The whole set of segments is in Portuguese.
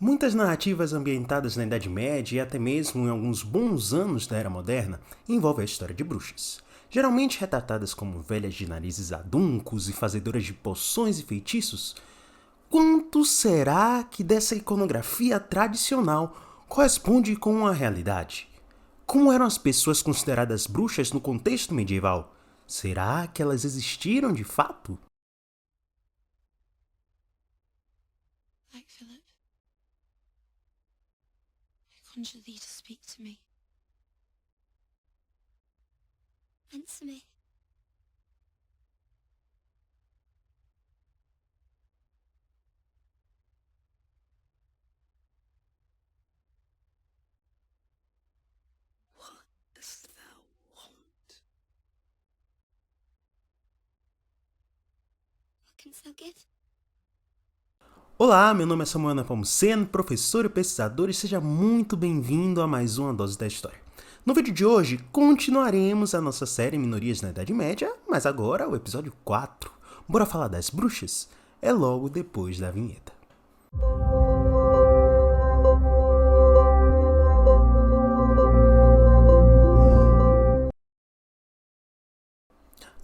Muitas narrativas ambientadas na Idade Média e até mesmo em alguns bons anos da Era Moderna envolvem a história de bruxas. Geralmente retratadas como velhas de narizes aduncos e fazedoras de poções e feitiços, quanto será que dessa iconografia tradicional corresponde com a realidade? Como eram as pessoas consideradas bruxas no contexto medieval? Será que elas existiram de fato? Like Philip, I conjure thee to speak to me. Answer me. What dost thou want? What canst thou give? Olá, meu nome é Samuel Nepomuceno, professor e pesquisador, e seja muito bem-vindo a mais uma dose da história. No vídeo de hoje, continuaremos a nossa série Minorias na Idade Média, mas agora o episódio 4. Bora falar das bruxas? É logo depois da vinheta.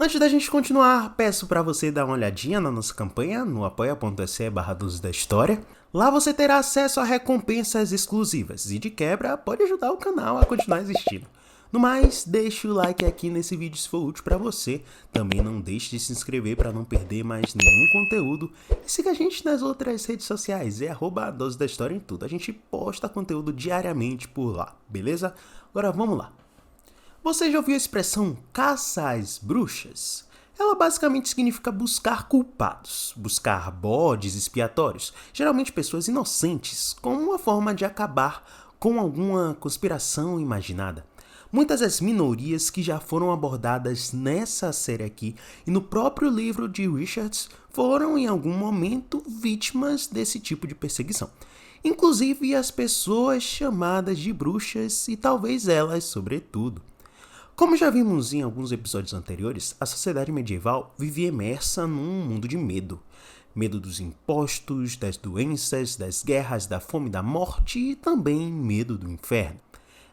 Antes da gente continuar, peço para você dar uma olhadinha na nossa campanha no apoia.se/Dose da História. Lá você terá acesso a recompensas exclusivas e de quebra pode ajudar o canal a continuar existindo. No mais, deixe o like aqui nesse vídeo se for útil para você. Também não deixe de se inscrever para não perder mais nenhum conteúdo. E siga a gente nas outras redes sociais, é @Dose da História em tudo. A gente posta conteúdo diariamente por lá, beleza? Agora vamos lá. Você já ouviu a expressão caça às bruxas? Ela basicamente significa buscar culpados, buscar bodes expiatórios, geralmente pessoas inocentes, como uma forma de acabar com alguma conspiração imaginada. Muitas das minorias que já foram abordadas nessa série aqui e no próprio livro de Richards foram em algum momento vítimas desse tipo de perseguição. Inclusive as pessoas chamadas de bruxas e talvez elas sobretudo. Como já vimos em alguns episódios anteriores, a sociedade medieval vivia imersa num mundo de medo. Medo dos impostos, das doenças, das guerras, da fome e da morte e também medo do inferno.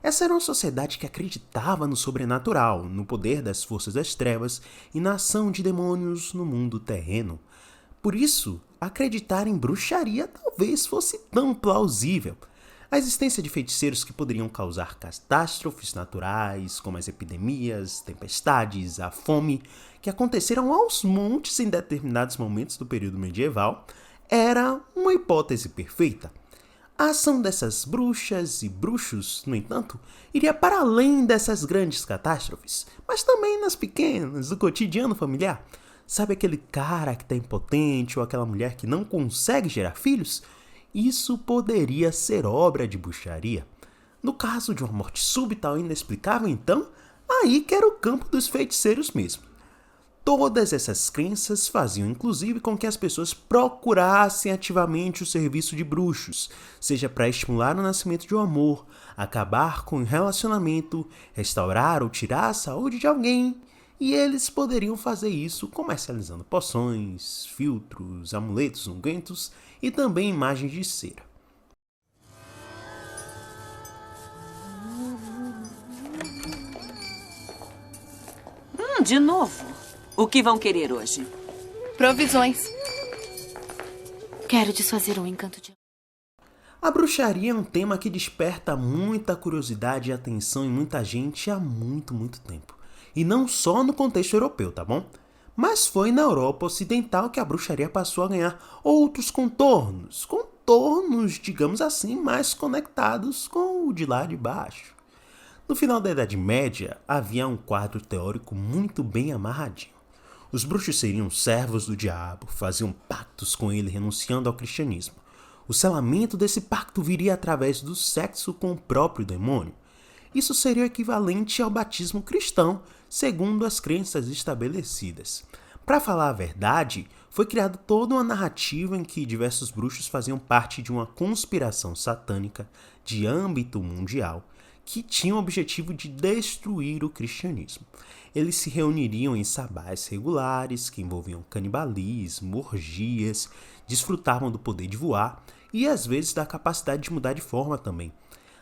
Essa era uma sociedade que acreditava no sobrenatural, no poder das forças das trevas e na ação de demônios no mundo terreno. Por isso, acreditar em bruxaria talvez fosse tão plausível. A existência de feiticeiros que poderiam causar catástrofes naturais, como as epidemias, tempestades, a fome, que aconteceram aos montes em determinados momentos do período medieval, era uma hipótese perfeita. A ação dessas bruxas e bruxos, no entanto, iria para além dessas grandes catástrofes, mas também nas pequenas, do cotidiano familiar. Sabe aquele cara que está impotente ou aquela mulher que não consegue gerar filhos? Isso poderia ser obra de bruxaria. No caso de uma morte súbita ou inexplicável, então, aí que era o campo dos feiticeiros mesmo. Todas essas crenças faziam inclusive com que as pessoas procurassem ativamente o serviço de bruxos, seja para estimular o nascimento de um amor, acabar com um relacionamento, restaurar ou tirar a saúde de alguém. E eles poderiam fazer isso comercializando poções, filtros, amuletos ungüentos e também imagens de cera. De novo? O que vão querer hoje? Provisões. Quero desfazer um encanto de... A bruxaria é um tema que desperta muita curiosidade e atenção em muita gente há muito tempo. E não só no contexto europeu, tá bom? Mas foi na Europa Ocidental que a bruxaria passou a ganhar outros contornos, digamos assim, mais conectados com o de lá de baixo. No final da Idade Média, havia um quadro teórico muito bem amarradinho. Os bruxos seriam servos do diabo, faziam pactos com ele renunciando ao cristianismo. O selamento desse pacto viria através do sexo com o próprio demônio. Isso seria o equivalente ao batismo cristão, segundo as crenças estabelecidas. Para falar a verdade, foi criada toda uma narrativa em que diversos bruxos faziam parte de uma conspiração satânica de âmbito mundial que tinha o objetivo de destruir o cristianismo. Eles se reuniriam em sabás regulares que envolviam canibalismo, orgias, desfrutavam do poder de voar e às vezes da capacidade de mudar de forma também.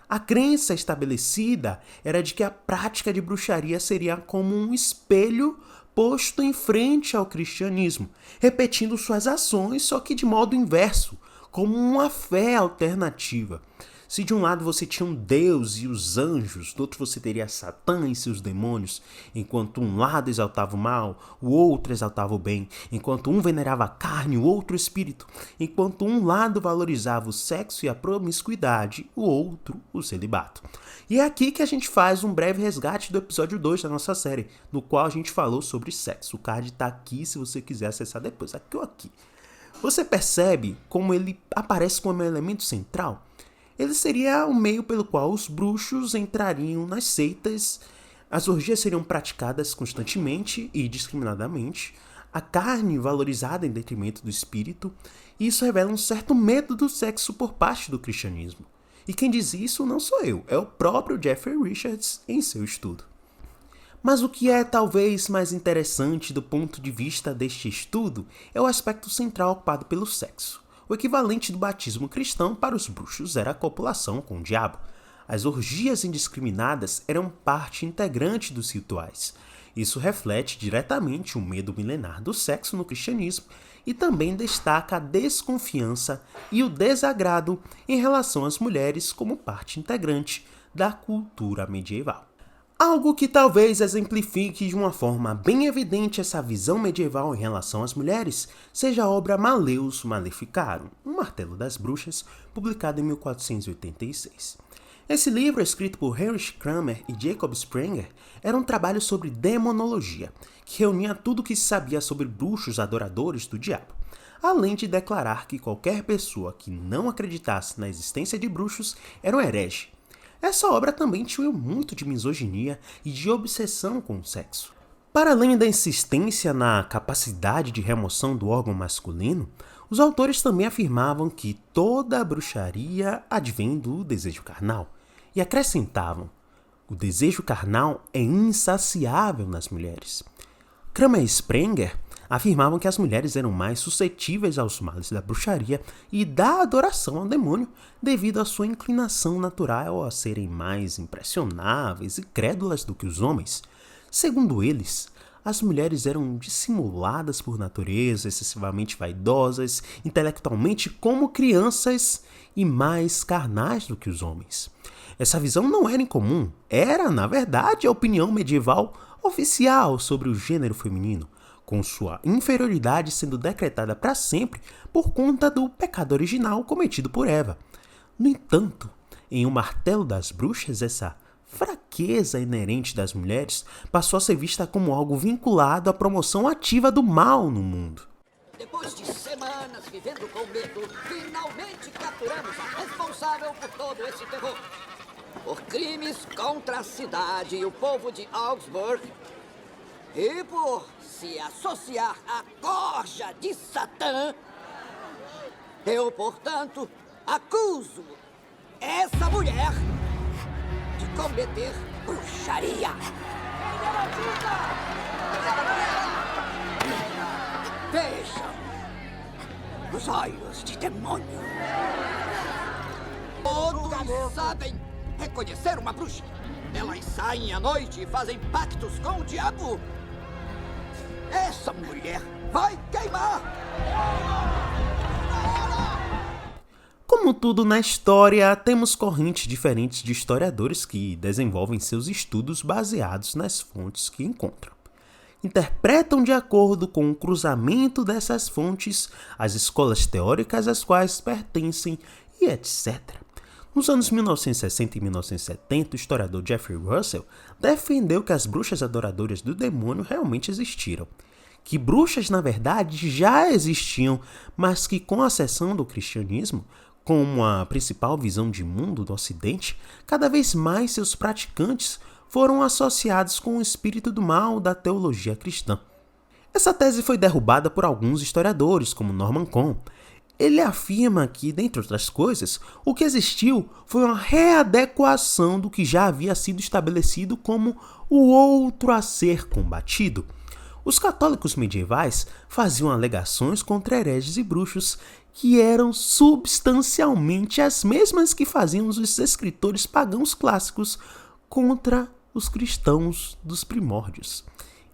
A crença estabelecida era de que a prática de bruxaria seria como um espelho posto em frente ao cristianismo, repetindo suas ações, só que de modo inverso, como uma fé alternativa. Se de um lado você tinha um Deus e os anjos, do outro você teria Satã e seus demônios, enquanto um lado exaltava o mal, o outro exaltava o bem, enquanto um venerava a carne, o outro o espírito, enquanto um lado valorizava o sexo e a promiscuidade, o outro o celibato. E é aqui que a gente faz um breve resgate do episódio 2 da nossa série, no qual a gente falou sobre sexo. O card tá aqui se você quiser acessar depois, aqui ou aqui. Você percebe como ele aparece como um elemento central? Ele seria o meio pelo qual os bruxos entrariam nas seitas, as orgias seriam praticadas constantemente e discriminadamente, a carne valorizada em detrimento do espírito, e isso revela um certo medo do sexo por parte do cristianismo. E quem diz isso não sou eu, é o próprio Jeffrey Richards em seu estudo. Mas o que é talvez mais interessante do ponto de vista deste estudo é o aspecto central ocupado pelo sexo. O equivalente do batismo cristão para os bruxos era a copulação com o diabo. As orgias indiscriminadas eram parte integrante dos rituais. Isso reflete diretamente o medo milenar do sexo no cristianismo e também destaca a desconfiança e o desagrado em relação às mulheres como parte integrante da cultura medieval. Algo que talvez exemplifique de uma forma bem evidente essa visão medieval em relação às mulheres seja a obra Maleus Maleficarum, um martelo das bruxas, publicado em 1486. Esse livro, escrito por Heinrich Kramer e Jacob Sprenger, era um trabalho sobre demonologia, que reunia tudo o que se sabia sobre bruxos adoradores do diabo, além de declarar que qualquer pessoa que não acreditasse na existência de bruxos era um herege. Essa obra também tinha muito de misoginia e de obsessão com o sexo. Para além da insistência na capacidade de remoção do órgão masculino, os autores também afirmavam que toda a bruxaria advém do desejo carnal, e acrescentavam: o desejo carnal é insaciável nas mulheres. Kramer e Sprenger afirmavam que as mulheres eram mais suscetíveis aos males da bruxaria e da adoração ao demônio devido à sua inclinação natural a serem mais impressionáveis e crédulas do que os homens. Segundo eles, as mulheres eram dissimuladas por natureza, excessivamente vaidosas, intelectualmente como crianças e mais carnais do que os homens. Essa visão não era incomum, era, na verdade, a opinião medieval oficial sobre o gênero feminino, com sua inferioridade sendo decretada para sempre por conta do pecado original cometido por Eva. No entanto, em O Martelo das Bruxas, essa fraqueza inerente das mulheres passou a ser vista como algo vinculado à promoção ativa do mal no mundo. Depois de semanas vivendo com medo, finalmente capturamos a responsável por todo esse terror. Por crimes contra a cidade e o povo de Augsburg. E por se associar à corja de Satã, eu, portanto, acuso essa mulher de cometer bruxaria. Vejam os olhos de demônio. Todos sabem reconhecer uma bruxa. Elas saem à noite e fazem pactos com o diabo. Essa mulher vai queimar! Como tudo na história, temos correntes diferentes de historiadores que desenvolvem seus estudos baseados nas fontes que encontram. Interpretam de acordo com o cruzamento dessas fontes as escolas teóricas às quais pertencem e etc. Nos anos 1960 e 1970, o historiador Jeffrey Russell defendeu que as bruxas adoradoras do demônio realmente existiram. Que bruxas, na verdade, já existiam, mas que com a ascensão do cristianismo, como a principal visão de mundo do Ocidente, cada vez mais seus praticantes foram associados com o espírito do mal da teologia cristã. Essa tese foi derrubada por alguns historiadores, como Norman Cohn. Ele afirma que, dentre outras coisas, o que existiu foi uma readequação do que já havia sido estabelecido como o outro a ser combatido. Os católicos medievais faziam alegações contra hereges e bruxos que eram substancialmente as mesmas que faziam os escritores pagãos clássicos contra os cristãos dos primórdios: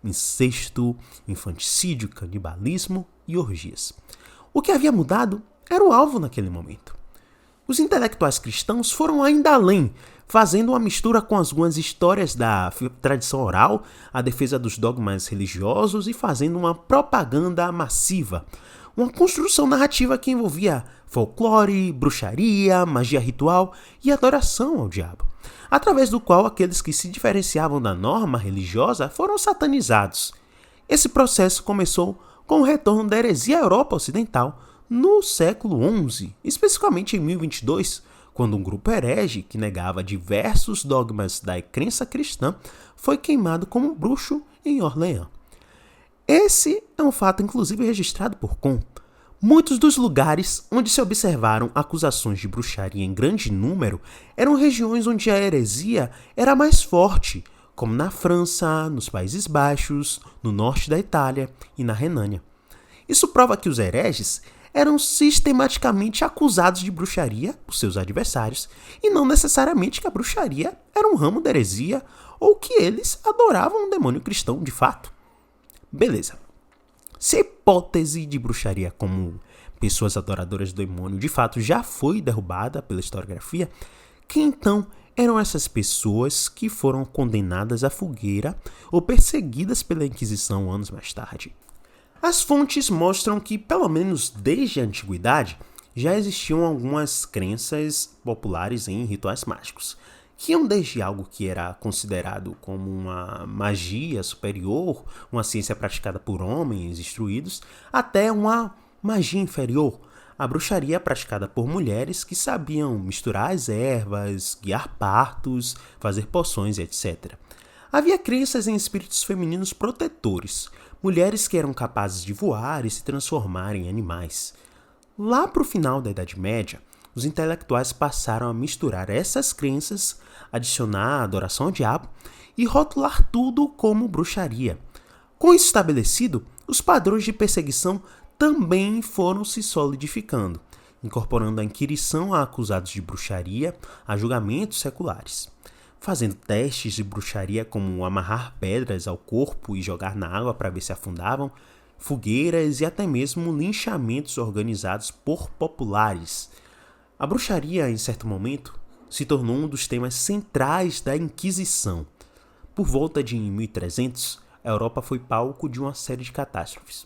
incesto, infanticídio, canibalismo e orgias. O que havia mudado era o alvo naquele momento. Os intelectuais cristãos foram ainda além, fazendo uma mistura com algumas histórias da tradição oral, a defesa dos dogmas religiosos e fazendo uma propaganda massiva. Uma construção narrativa que envolvia folclore, bruxaria, magia ritual e adoração ao diabo, através do qual aqueles que se diferenciavam da norma religiosa foram satanizados. Esse processo começou com o retorno da heresia à Europa Ocidental no século XI, especificamente em 1022, quando um grupo herege que negava diversos dogmas da crença cristã foi queimado como bruxo em Orleans. Esse é um fato inclusive registrado por Comte. Muitos dos lugares onde se observaram acusações de bruxaria em grande número eram regiões onde a heresia era mais forte, como na França, nos Países Baixos, no norte da Itália e na Renânia. Isso prova que os hereges eram sistematicamente acusados de bruxaria por seus adversários, e não necessariamente que a bruxaria era um ramo da heresia ou que eles adoravam um demônio cristão de fato. Beleza. Se a hipótese de bruxaria como pessoas adoradoras do demônio de fato já foi derrubada pela historiografia, quem então eram essas pessoas que foram condenadas à fogueira ou perseguidas pela Inquisição anos mais tarde? As fontes mostram que, pelo menos desde a antiguidade, já existiam algumas crenças populares em rituais mágicos, que iam desde algo que era considerado como uma magia superior, uma ciência praticada por homens instruídos, até uma magia inferior, a bruxaria praticada por mulheres que sabiam misturar as ervas, guiar partos, fazer poções, etc. Havia crenças em espíritos femininos protetores, mulheres que eram capazes de voar e se transformar em animais. Lá para o final da Idade Média, os intelectuais passaram a misturar essas crenças, adicionar a adoração ao diabo e rotular tudo como bruxaria. Com isso estabelecido, os padrões de perseguição também foram se solidificando, incorporando a inquirição a acusados de bruxaria a julgamentos seculares, fazendo testes de bruxaria como amarrar pedras ao corpo e jogar na água para ver se afundavam, fogueiras e até mesmo linchamentos organizados por populares. A bruxaria, em certo momento, se tornou um dos temas centrais da Inquisição. Por volta de 1300, a Europa foi palco de uma série de catástrofes.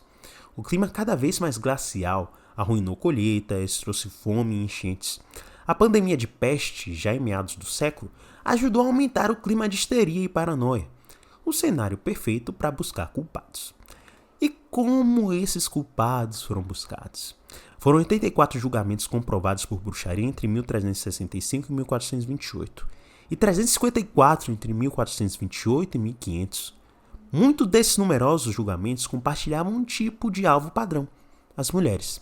O clima cada vez mais glacial arruinou colheitas, trouxe fome e enchentes. A pandemia de peste, já em meados do século, ajudou a aumentar o clima de histeria e paranoia, o cenário perfeito para buscar culpados. E como esses culpados foram buscados? Foram 84 julgamentos comprovados por bruxaria entre 1365 e 1428, e 354 entre 1428 e 1500. Muitos desses numerosos julgamentos compartilhavam um tipo de alvo padrão: as mulheres.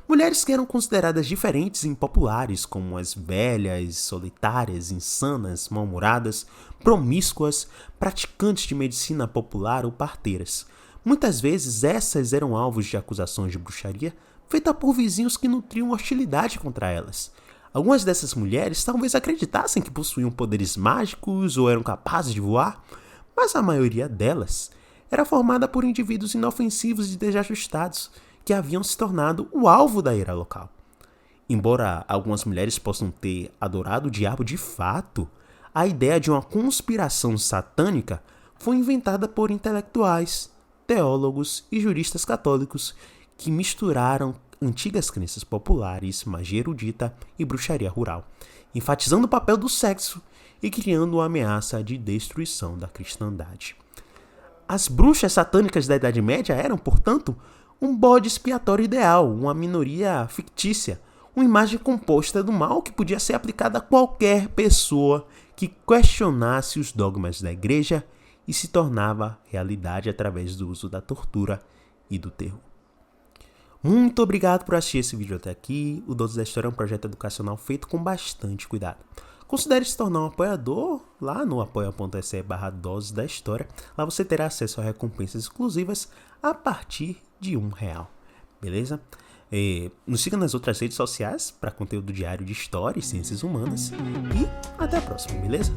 Mulheres que eram consideradas diferentes e impopulares, como as velhas, solitárias, insanas, mal-humoradas, promíscuas, praticantes de medicina popular ou parteiras. Muitas vezes essas eram alvos de acusações de bruxaria feitas por vizinhos que nutriam hostilidade contra elas. Algumas dessas mulheres talvez acreditassem que possuíam poderes mágicos ou eram capazes de voar, mas a maioria delas era formada por indivíduos inofensivos e desajustados, que haviam se tornado o alvo da ira local. Embora algumas mulheres possam ter adorado o diabo de fato, a ideia de uma conspiração satânica foi inventada por intelectuais, teólogos e juristas católicos que misturaram antigas crenças populares, magia erudita e bruxaria rural, enfatizando o papel do sexo e criando uma ameaça de destruição da cristandade. As bruxas satânicas da Idade Média eram, portanto, um bode expiatório ideal, uma minoria fictícia, uma imagem composta do mal que podia ser aplicada a qualquer pessoa que questionasse os dogmas da igreja e se tornava realidade através do uso da tortura e do terror. Muito obrigado por assistir esse vídeo até aqui. O Donos da História é um projeto educacional feito com bastante cuidado. Considere se tornar um apoiador lá no apoia.se/Doses da História. Lá você terá acesso a recompensas exclusivas a partir de R$1, beleza? Nos siga nas outras redes sociais para conteúdo diário de história e ciências humanas. E até a próxima, beleza?